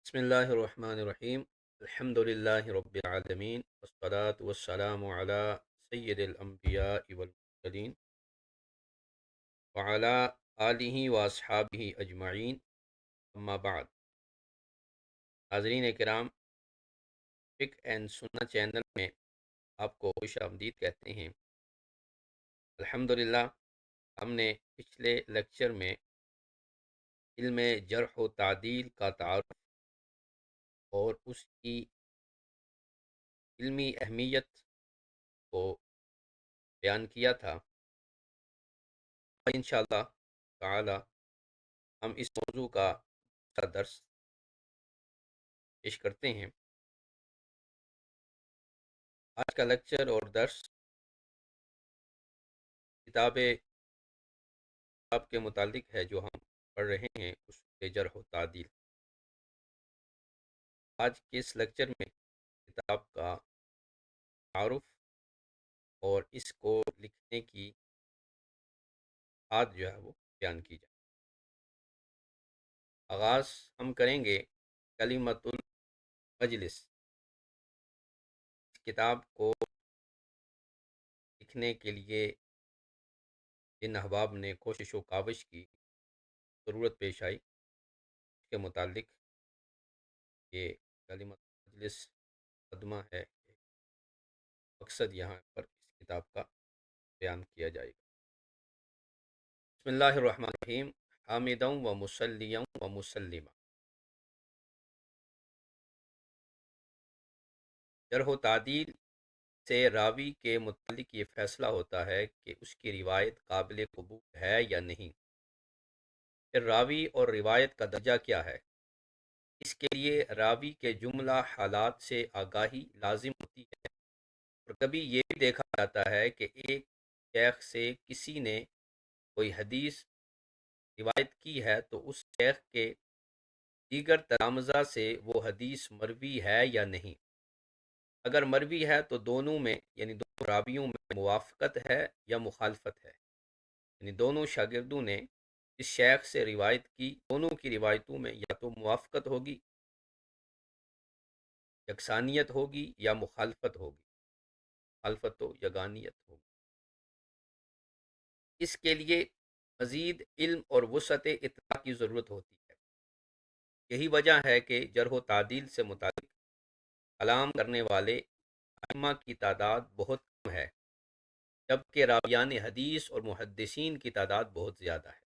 بسم اللہ الرحمن الرحیم الحمد للہ رب العالمین والصلاة والسلام علی سید الانبیاء والمرسلین وعلی آلہ واصحابہ اجمعین اما بعد۔ حاضرین کرام، فقہ اینڈ سنہ چینل میں آپ کو خوش آمدید کہتے ہیں۔ الحمدللہ ہم نے پچھلے لیکچر میں علم جرح و تعدیل کا تعارف اور اس کی علمی اہمیت کو بیان کیا تھا۔ انشاءاللہ تعالی ہم اس موضوع کا درس پیش کرتے ہیں۔ آج کا لیکچر اور درس کتاب کے متعلق ہے جو ہم پڑھ رہے ہیں، اصول جرح و تعدیل۔ آج کے اس لیکچر میں کتاب کا تعارف اور اس کو لکھنے کی بات جو ہے وہ بیان کی جائے۔ آغاز ہم کریں گے کلمۃ المجلس۔ اس کتاب کو لکھنے کے لیے جن احباب نے کوشش و کاوش کی، ضرورت پیش آئی، اس کے متعلق یہ کلمۃ المجلس مقدمہ ہے، مقصد یہاں پر اس کتاب کا بیان کیا جائے گا۔ بسم اللہ الرحمن الرحیم، حامدا و مسلیا و مسلما۔ جرح و تعدیل سے راوی کے متعلق یہ فیصلہ ہوتا ہے کہ اس کی روایت قابل قبول ہے یا نہیں۔ پھر راوی اور روایت کا درجہ کیا ہے؟ اس کے لیے راوی کے جملہ حالات سے آگاہی لازم ہوتی ہے، اور کبھی یہ بھی دیکھا جاتا ہے کہ ایک شیخ سے کسی نے کوئی حدیث روایت کی ہے تو اس شیخ کے دیگر تلامذہ سے وہ حدیث مروی ہے یا نہیں۔ اگر مروی ہے تو دونوں میں یعنی دونوں راویوں میں موافقت ہے یا مخالفت ہے، یعنی دونوں شاگردوں نے اس شیخ سے روایت کی، دونوں کی روایتوں میں یا تو موافقت ہوگی، یکسانیت ہوگی یا مخالفت ہوگی، مخالفت و یگانیت ہوگی۔ اس کے لیے مزید علم اور وسعت اطلاع کی ضرورت ہوتی ہے۔ یہی وجہ ہے کہ جرح و تعدیل سے متعلق کلام کرنے والے ائمہ کی تعداد بہت کم ہے، جبکہ راویان حدیث اور محدثین کی تعداد بہت زیادہ ہے۔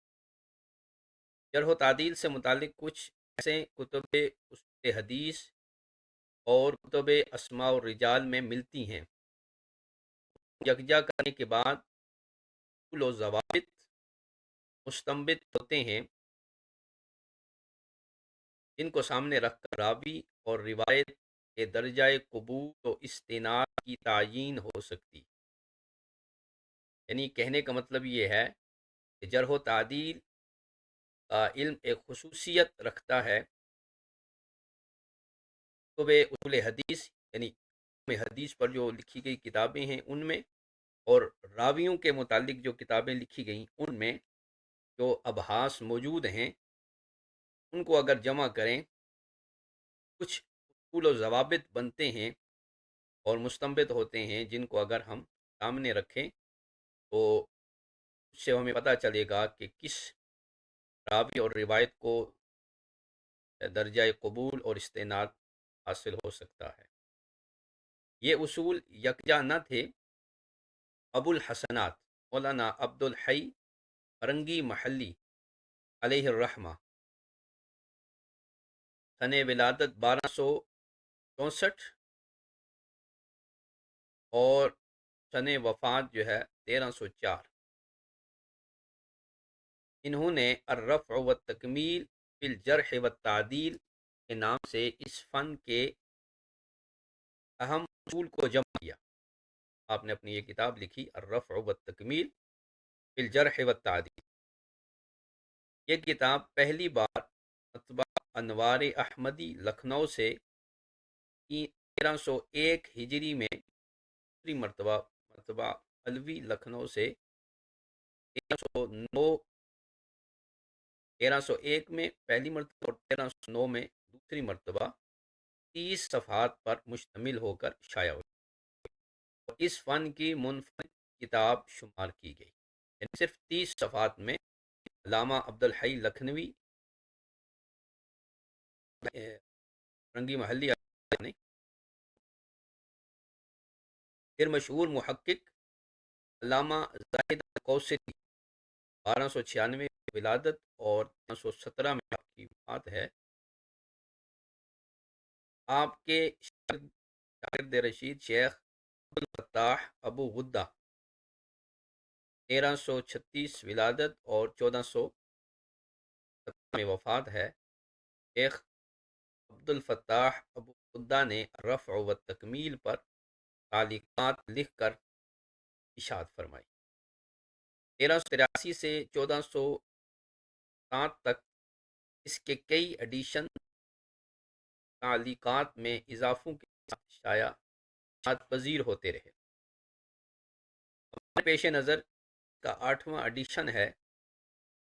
جرح و تعدیل سے متعلق کچھ ایسے کتب اصول حدیث اور کتب اسماء الرجال میں ملتی ہیں۔ یکجا کرنے کے بعد اصول و ضوابط مستنبط ہوتے ہیں، ان کو سامنے رکھ کر راوی اور روایت کے درجہ قبول و استناد کی تعیین ہو سکتی۔ یعنی کہنے کا مطلب یہ ہے کہ جرح و تعدیل کا علم ایک خصوصیت رکھتا ہے کتب اصول حدیث یعنی حدیث پر جو لکھی گئی کتابیں ہیں ان میں، اور راویوں کے متعلق جو کتابیں لکھی گئیں ان میں جو ابحاث موجود ہیں ان کو اگر جمع کریں، کچھ اصول و ضوابط بنتے ہیں اور مستنبط ہوتے ہیں، جن کو اگر ہم سامنے رکھیں تو اس سے ہمیں پتہ چلے گا کہ کس راوی اور روایت کو درجہ قبول اور استناد حاصل ہو سکتا ہے۔ یہ اصول یکجا نہ تھے۔ ابو الحسنات مولانا عبد الحی فرنگی محلی علیہ الرحمہ سن ولادت 1264 اور سن وفات جو ہے 1304، انہوں نے الرفع والتکمیل فی الجرح والتعدیل کے نام سے اس فن کے اہم اصول کو جمع کیا۔ آپ نے اپنی یہ کتاب لکھی الرفع والتکمیل فی الجرح والتعدیل۔ یہ کتاب پہلی بار مطبع انوار احمدی لکھنؤ سے 1301 ہجری میں، دوسری مرتبہ مطبع علوی لکھنؤ سے 1301 میں پہلی مرتبہ اور 1309 میں دوسری مرتبہ 30 صفحات پر مشتمل ہو کر شائع ہوئی اور اس فن کی منفرد کتاب شمار کی گئی، یعنی صرف 30 صفحات میں علامہ عبدالحی لکھنوی رنگی محلی نے، پھر مشہور محقق علامہ زاہد القوسری 1296 ولادت اور 1317 میں آپ کی وفات ہے، آپ کے شاگرد رشید شیخ عبدالفتاح ابو غدہ 1336 ولادت اور 1417 میں وفات ہے۔ شیخ عبدالفتاح ابو غدہ نے رفع و تکمیل پر تعلیقات لکھ کر اشاعت فرمائی۔ 1383 سے 1407 تک اس کے کئی ایڈیشن تعلیقات میں اضافوں کے ساتھ اشاعت پذیر ہوتے رہے۔ ہمارے پیش نظر کا 8واں ایڈیشن ہے،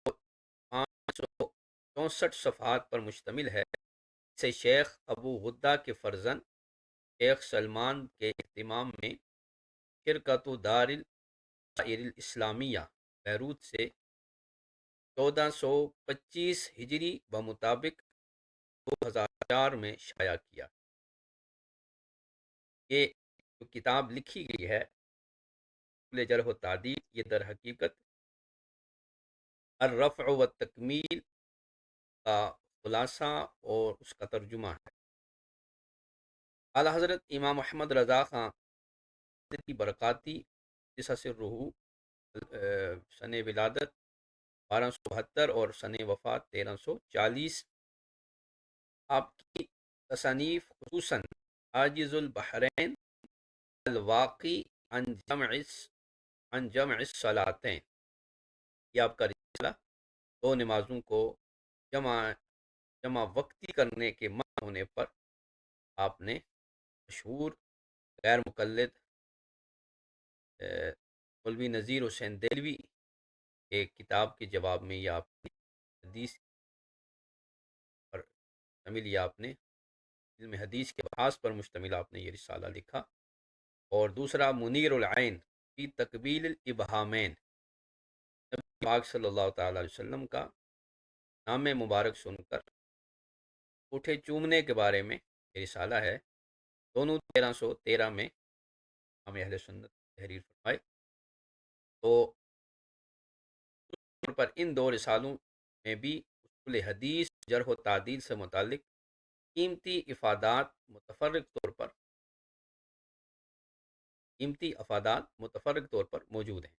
564 صفحات پر مشتمل ہے۔ اسے شیخ ابو غدہ کے فرزند شیخ سلمان کے اہتمام میں شرکت دار البصائر الاسلامیہ بیروت سے 1425 ہجری بمطابق 2004 میں شائع کیا۔ یہ جو کتاب لکھی گئی ہے جرح و تعدیل، یہ در حقیقت الرفع و تکمیل کا خلاصہ اور اس کا ترجمہ ہے۔ اعلیٰ حضرت امام محمد رضا خان کی برکاتی سرہ سن ولادت 1272 اور سن وفات 1340، آپ کی تصانیف خصوصاً عاجز البحرین الواقی عن جمع الصلاتین، یہ آپ کا رسالہ دو نمازوں کو جمع وقتی کرنے کے منع ہونے پر آپ نے مشہور غیر مقلد مولوی نذیر حسین دہلوی ایک کتاب کے جواب میں یہ آپ نے حدیث پر مشتمل، یہ آپ نے علم حدیث کے بحاث پر مشتمل آپ نے یہ رسالہ لکھا۔ اور دوسرا منیر العین فی تقبیل الابہامین، نبی پاک صلی اللہ تعالی علیہ وسلم کا نام مبارک سن کر اٹھے چومنے کے بارے میں یہ رسالہ ہے۔ دونوں 1313 میں امام اہل سنت تحریر فرمائے۔ تو پر ان دو رسالوں میں بھی اصول حدیث جرح و تعدیل سے متعلق قیمتی افادات متفرق طور پر موجود ہیں۔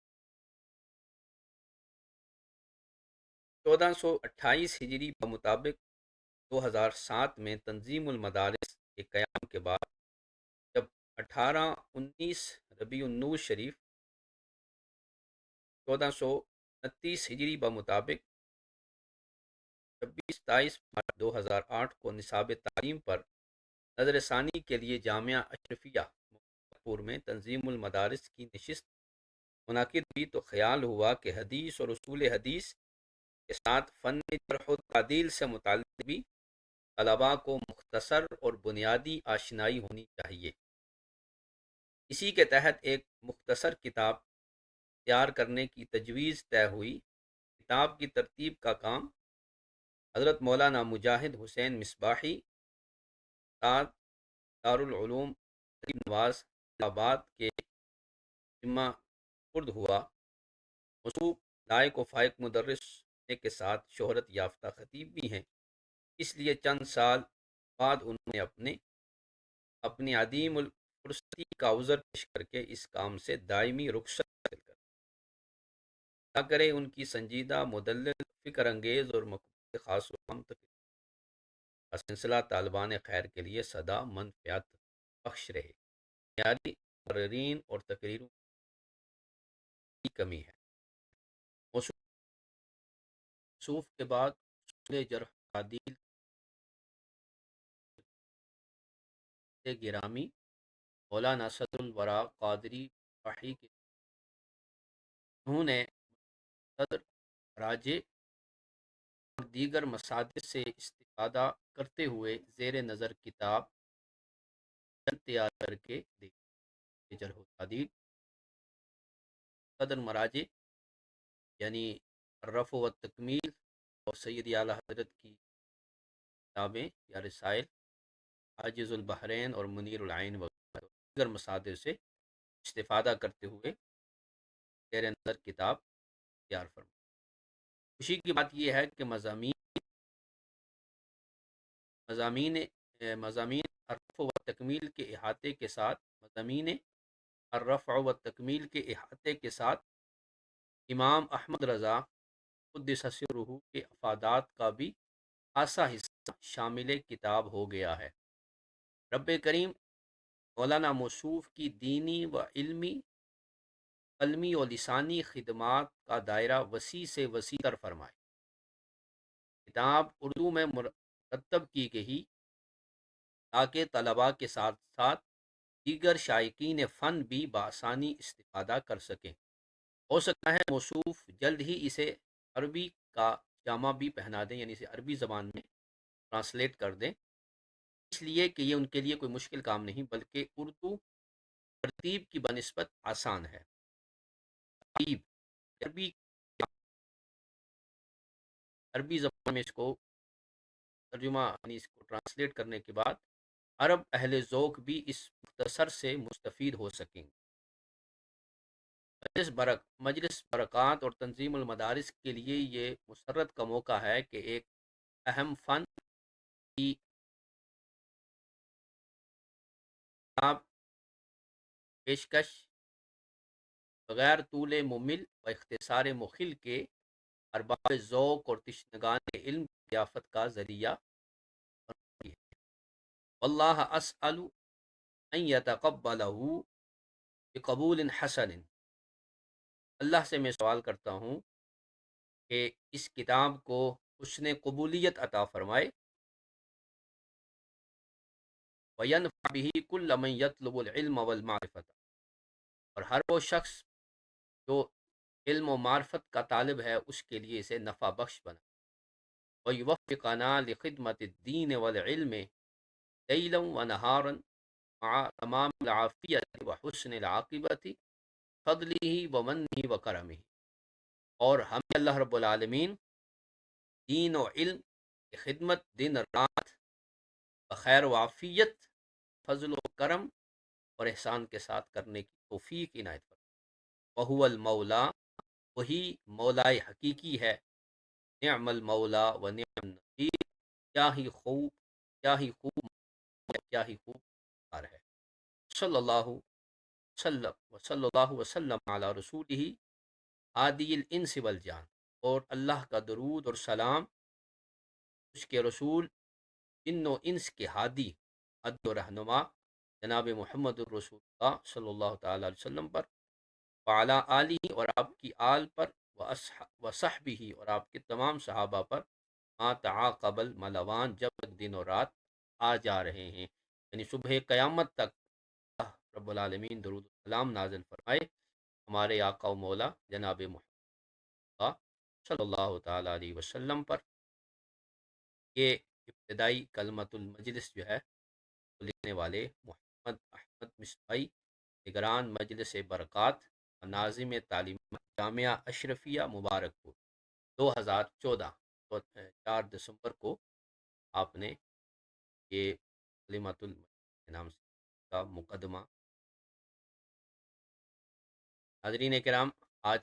1428 ہجری بمطابق 2007 میں تنظیم المدارس کے قیام کے بعد جب 18-19 ربیع النور شریف 1429 ہجری بمطابق 26-27 مارچ 2008 کو نصاب تعلیم پر نظر ثانی کے لیے جامعہ اشرفیہ پور میں تنظیم المدارس کی نشست منعقد ہوئی تو خیال ہوا کہ حدیث اور اصول حدیث کے ساتھ فن جرح و تعدیل سے متعلق بھی طلباء کو مختصر اور بنیادی آشنائی ہونی چاہیے۔ اسی کے تحت ایک مختصر کتاب تیار کرنے کی تجویز طے ہوئی۔ کتاب کی ترتیب کا کام حضرت مولانا مجاہد حسین مصباحی دارالعلوم غریب نواز آباد کے ذمہ سپرد ہوا۔ موصوف لائق و فائق مدرس ہونے کے ساتھ شہرت یافتہ خطیب بھی ہیں، اس لیے چند سال بعد انہوں نے اپنی عدیم الفرصتی کا عذر پیش کر کے اس کام سے دائمی رخصت حاصل کر اللہ کرے ان کی سنجیدہ، مدلل، فکر انگیز اور مقبول خاص و عام تقریر کا سلسلہ طالبان خیر کے لیے سدا منفعت بخش رہے۔ معیاری مقررین اور تقریروں کی کمی ہے۔ موصوف کے بعد اصول جرح و تعدیل سے گرامی مولانا صدر الورا قادری فاحی کے انہوں نے صدر راجع اور دیگر مصادر سے استفادہ کرتے ہوئے زیر نظر کتاب تیار کر کے دے جرح و تعدیل قدر مراجع یعنی رفع و تکمیل اور سید اعلیٰ حضرت کی کتابیں یا رسائل عاجز البحرین اور منیر العین وغیرہ دیگر مصادر سے استفادہ کرتے ہوئے زیر نظر کتاب تیار فرما۔ خوشی کی بات یہ ہے کہ مضامین مضامین الرفع و تکمیل کے احاطے کے ساتھ مضامین الرفع و تکمیل کے احاطے کے ساتھ امام احمد رضا قدس سرہ کے افادات کا بھی خاصا حصہ شامل کتاب ہو گیا ہے۔ رب کریم مولانا موصوف کی دینی و علمی قلمی و لسانی خدمات کا دائرہ وسیع سے وسیع تر فرمائے۔ کتاب اردو میں مرتب کی گئی تاکہ طلباء کے ساتھ ساتھ دیگر شائقین فن بھی بآسانی استفادہ کر سکیں۔ ہو سکتا ہے موصوف جلد ہی اسے عربی کا جامہ بھی پہنا دیں، یعنی اسے عربی زبان میں ٹرانسلیٹ کر دیں، اس لیے کہ یہ ان کے لیے کوئی مشکل کام نہیں بلکہ اردو ترتیب کی بنسبت آسان ہے۔ عربی عربی زبان میں اس کو ترجمہ یعنی اس کو ٹرانسلیٹ کرنے کے بعد عرب اہل ذوق بھی اس مختصر سے مستفید ہو سکیں۔ مجلس برکات اور تنظیم المدارس کے لیے یہ مسرت کا موقع ہے کہ ایک اہم فن کی کتاب پیشکش بغیر طول ممل و اختصار مخل کے ارباب ذوق اور تشنگان علم کی ضیافت کا ذریعہ بنتی ہے۔ واللہ اسأل ان یتقبلہ بقبول حسن، اللہ سے میں سوال کرتا ہوں کہ اس کتاب کو حسن قبولیت عطا فرمائے۔ وینفع به کل من یطلب العلم والمعرفت، اور ہر وہ شخص جو علم و معرفت کا طالب ہے اس کے لیے اسے نفع بخش بنا۔ ویوفقنا لخدمت الدین والعلم لیلا ونہارا مع تمام العافیت وحسن العاقبت فضلہ ومنہ وکرمہ، اور ہمیں اللہ رب العالمین دین و علم کی خدمت دن رات بخیر و عافیت، فضل و کرم اور احسان کے ساتھ کرنے کی توفیق عنایت فرمائے۔ وہو المولا، وہی مولائے حقیقی ہے، نعم المولا و نعم النصیر، کیا ہی خوب کیا ہی خوب کیا ہی خوب کار ہے۔ صلی اللہ وسلم علی رسولہ ہادی الانس والجان، اور اللہ کا درود اور سلام اس کے رسول جن و انس کے ہادی ہد و رہنما جناب محمد الرسول اللہ صلی اللہ تعالی علیہ وسلم پر، وعلی آلہ اور آپ کی آل پر، وصحبہ اور آپ کے تمام صحابہ پر، ما تعاقب الملوان جب تک دن و رات آ جا رہے ہیں، یعنی صبح قیامت تک اللہ رب العالمین درود السلام نازل فرمائے ہمارے آقا و مولا جناب محمد صلی اللہ تعالی علیہ وسلم پر۔ یہ ابتدائی کلمۃ المجلس جو ہے وہ لکھنے والے محمد احمد مصباحی، نگران مجلس برکات، ناظم تعلیم جامعہ اشرفیہ مبارک پور، 2014 4 دسمبر کو آپ نے یہ کلمۃ المجلس کے نام سے کا مقدمہ۔ حاضرین کرام، آج